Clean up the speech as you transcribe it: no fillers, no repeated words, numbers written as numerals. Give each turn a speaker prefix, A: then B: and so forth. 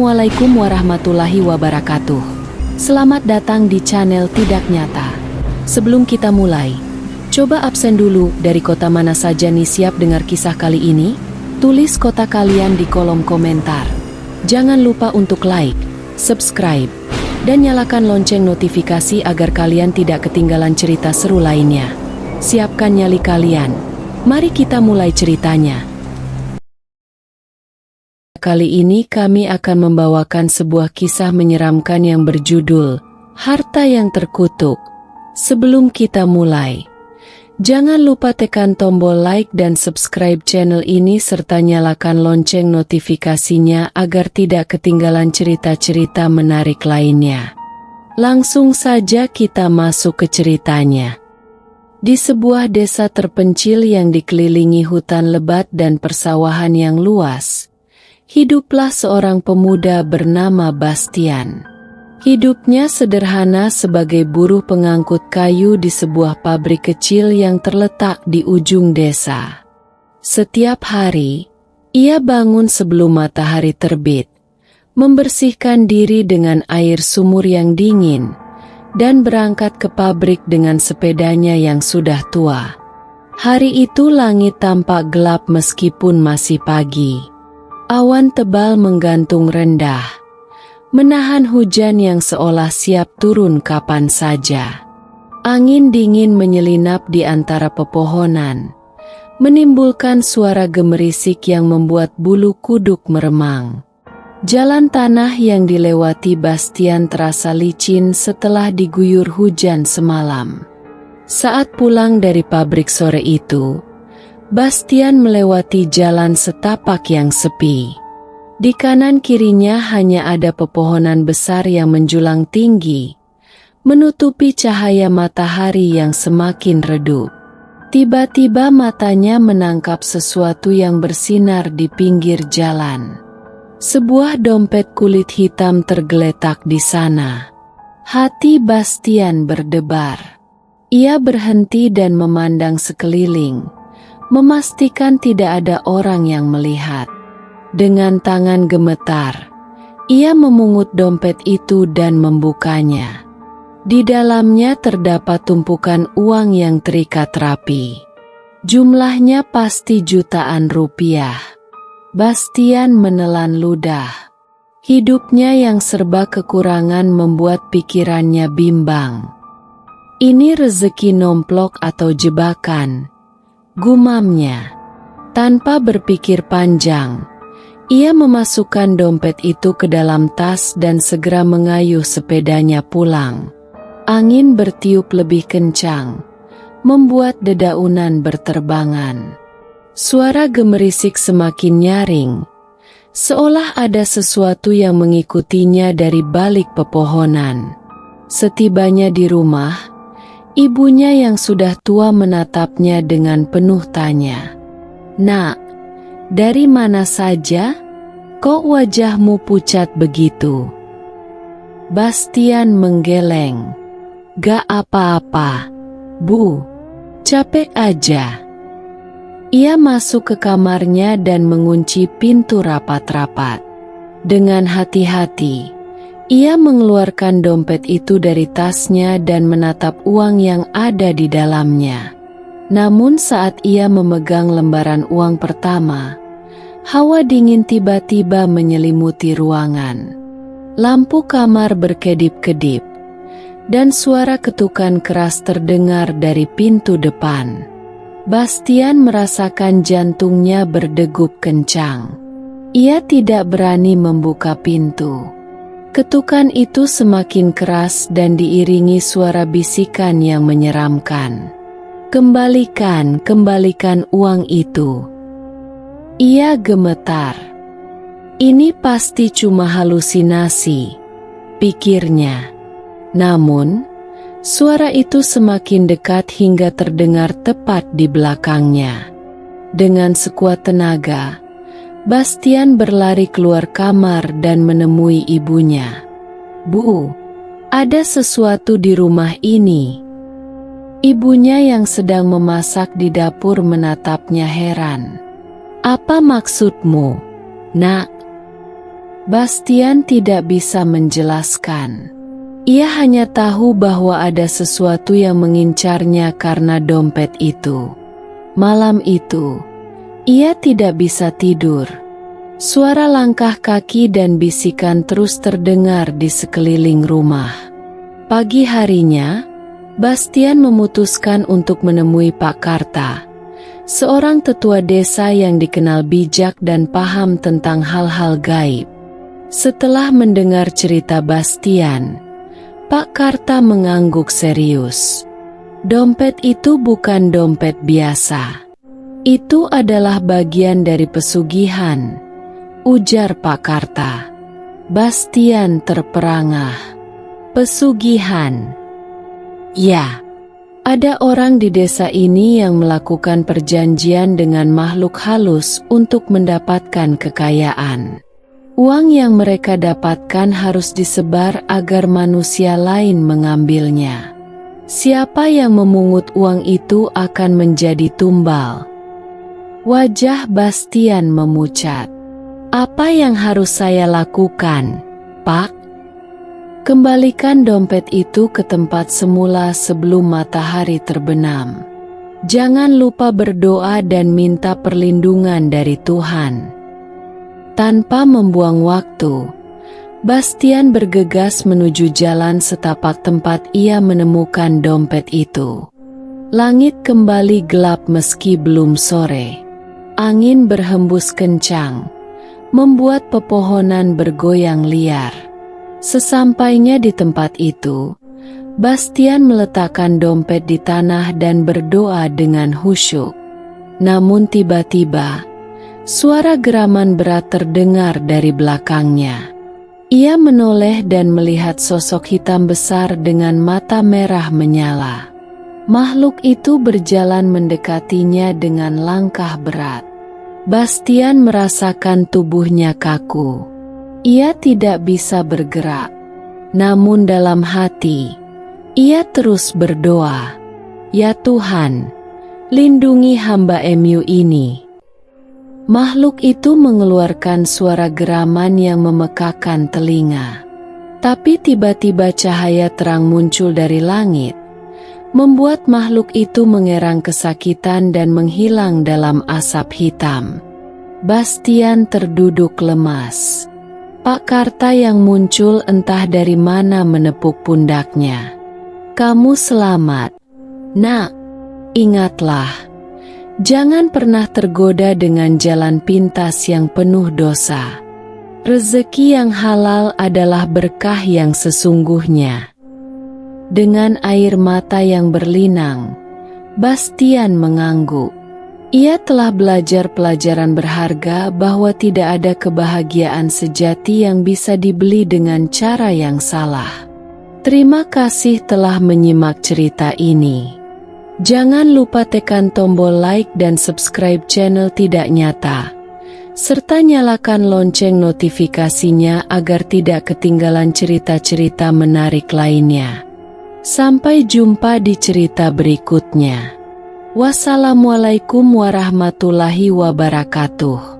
A: Assalamualaikum warahmatullahi wabarakatuh. Selamat datang di channel Tidak Nyata. Sebelum kita mulai, coba absen dulu dari kota mana saja nih siap dengar kisah kali ini? Tulis kota kalian di kolom komentar. Jangan lupa untuk like, subscribe, dan nyalakan lonceng notifikasi agar kalian tidak ketinggalan cerita seru lainnya. Siapkan nyali kalian. Mari kita mulai ceritanya. Kali ini kami akan membawakan sebuah kisah menyeramkan yang berjudul Harta yang Terkutuk. Sebelum kita mulai, jangan lupa tekan tombol like dan subscribe channel ini serta nyalakan lonceng notifikasinya agar tidak ketinggalan cerita-cerita menarik lainnya. Langsung saja kita masuk ke ceritanya. Di sebuah desa terpencil yang dikelilingi hutan lebat dan persawahan yang luas, hiduplah seorang pemuda bernama Bastian. Hidupnya sederhana sebagai buruh pengangkut kayu di sebuah pabrik kecil yang terletak di ujung desa. Setiap hari, ia bangun sebelum matahari terbit, membersihkan diri dengan air sumur yang dingin, dan berangkat ke pabrik dengan sepedanya yang sudah tua. Hari itu langit tampak gelap meskipun masih pagi. Awan tebal menggantung rendah, menahan hujan yang seolah siap turun kapan saja. Angin dingin menyelinap di antara pepohonan, menimbulkan suara gemerisik yang membuat bulu kuduk meremang. Jalan tanah yang dilewati Bastian terasa licin setelah diguyur hujan semalam. Saat pulang dari pabrik sore itu, Bastian melewati jalan setapak yang sepi. Di kanan kirinya hanya ada pepohonan besar yang menjulang tinggi, menutupi cahaya matahari yang semakin redup. Tiba-tiba matanya menangkap sesuatu yang bersinar di pinggir jalan. Sebuah dompet kulit hitam tergeletak di sana. Hati Bastian berdebar. Ia berhenti dan memandang sekeliling, memastikan tidak ada orang yang melihat. Dengan tangan gemetar, ia memungut dompet itu dan membukanya. Di dalamnya terdapat tumpukan uang yang terikat rapi. Jumlahnya pasti jutaan rupiah. Bastian menelan ludah. Hidupnya yang serba kekurangan membuat pikirannya bimbang. Ini rezeki nomplok atau jebakan, gumamnya. Tanpa berpikir panjang, ia memasukkan dompet itu ke dalam tas dan segera mengayuh sepedanya pulang. Angin bertiup lebih kencang, membuat dedaunan berterbangan. Suara gemerisik semakin nyaring, seolah ada sesuatu yang mengikutinya dari balik pepohonan. Setibanya di rumah, ibunya yang sudah tua menatapnya dengan penuh tanya. "Nak, dari mana saja? Kok wajahmu pucat begitu?" Bastian menggeleng. "Gak apa-apa, Bu. Capek aja." Ia masuk ke kamarnya dan mengunci pintu rapat-rapat. Dengan hati-hati, ia mengeluarkan dompet itu dari tasnya dan menatap uang yang ada di dalamnya. Namun saat ia memegang lembaran uang pertama, hawa dingin tiba-tiba menyelimuti ruangan. Lampu kamar berkedip-kedip, dan suara ketukan keras terdengar dari pintu depan. Bastian merasakan jantungnya berdegup kencang. Ia tidak berani membuka pintu. Ketukan itu semakin keras dan diiringi suara bisikan yang menyeramkan. Kembalikan uang itu." Ia gemetar. Ini pasti cuma halusinasi, pikirnya. Namun, suara itu semakin dekat hingga terdengar tepat di belakangnya. Dengan sekuat tenaga, Bastian berlari keluar kamar dan menemui ibunya. "Bu, ada sesuatu di rumah ini." Ibunya yang sedang memasak di dapur menatapnya heran. "Apa maksudmu, Nak?" Bastian tidak bisa menjelaskan. Ia hanya tahu bahwa ada sesuatu yang mengincarnya karena dompet itu. Malam itu, ia tidak bisa tidur. Suara langkah kaki dan bisikan terus terdengar di sekeliling rumah. Pagi harinya, Bastian memutuskan untuk menemui Pak Karta, seorang tetua desa yang dikenal bijak dan paham tentang hal-hal gaib. Setelah mendengar cerita Bastian, Pak Karta mengangguk serius. Dompet itu bukan dompet biasa. Itu adalah bagian dari pesugihan, ujar Pak Karta. Bastian terperangah. Pesugihan? Ya, ada orang di desa ini yang melakukan perjanjian dengan makhluk halus untuk mendapatkan kekayaan. Uang yang mereka dapatkan harus disebar agar manusia lain mengambilnya. Siapa yang memungut uang itu akan menjadi tumbal. Wajah Bastian memucat. Apa yang harus saya lakukan, Pak? Kembalikan dompet itu ke tempat semula sebelum matahari terbenam. Jangan lupa berdoa dan minta perlindungan dari Tuhan. Tanpa membuang waktu, Bastian bergegas menuju jalan setapak tempat ia menemukan dompet itu. Langit kembali gelap meski belum sore. Angin berhembus kencang, membuat pepohonan bergoyang liar. Sesampainya di tempat itu, Bastian meletakkan dompet di tanah dan berdoa dengan khusyuk. Namun tiba-tiba, suara geraman berat terdengar dari belakangnya. Ia menoleh dan melihat sosok hitam besar dengan mata merah menyala. Makhluk itu berjalan mendekatinya dengan langkah berat. Bastian merasakan tubuhnya kaku. Ia tidak bisa bergerak. Namun dalam hati, ia terus berdoa, "Ya Tuhan, lindungi hamba MU ini." Makhluk itu mengeluarkan suara geraman yang memekakan telinga. Tapi tiba-tiba cahaya terang muncul dari langit, membuat makhluk itu mengerang kesakitan dan menghilang dalam asap hitam. Bastian terduduk lemas. Pak Karta yang muncul entah dari mana menepuk pundaknya. "Kamu selamat, Nak. Ingatlah, jangan pernah tergoda dengan jalan pintas yang penuh dosa. Rezeki yang halal adalah berkah yang sesungguhnya." Dengan air mata yang berlinang, Bastian mengangguk. Ia telah belajar pelajaran berharga bahwa tidak ada kebahagiaan sejati yang bisa dibeli dengan cara yang salah. Terima kasih telah menyimak cerita ini. Jangan lupa tekan tombol like dan subscribe channel Tidak Nyata, serta nyalakan lonceng notifikasinya agar tidak ketinggalan cerita-cerita menarik lainnya. Sampai jumpa di cerita berikutnya. Wassalamualaikum warahmatullahi wabarakatuh.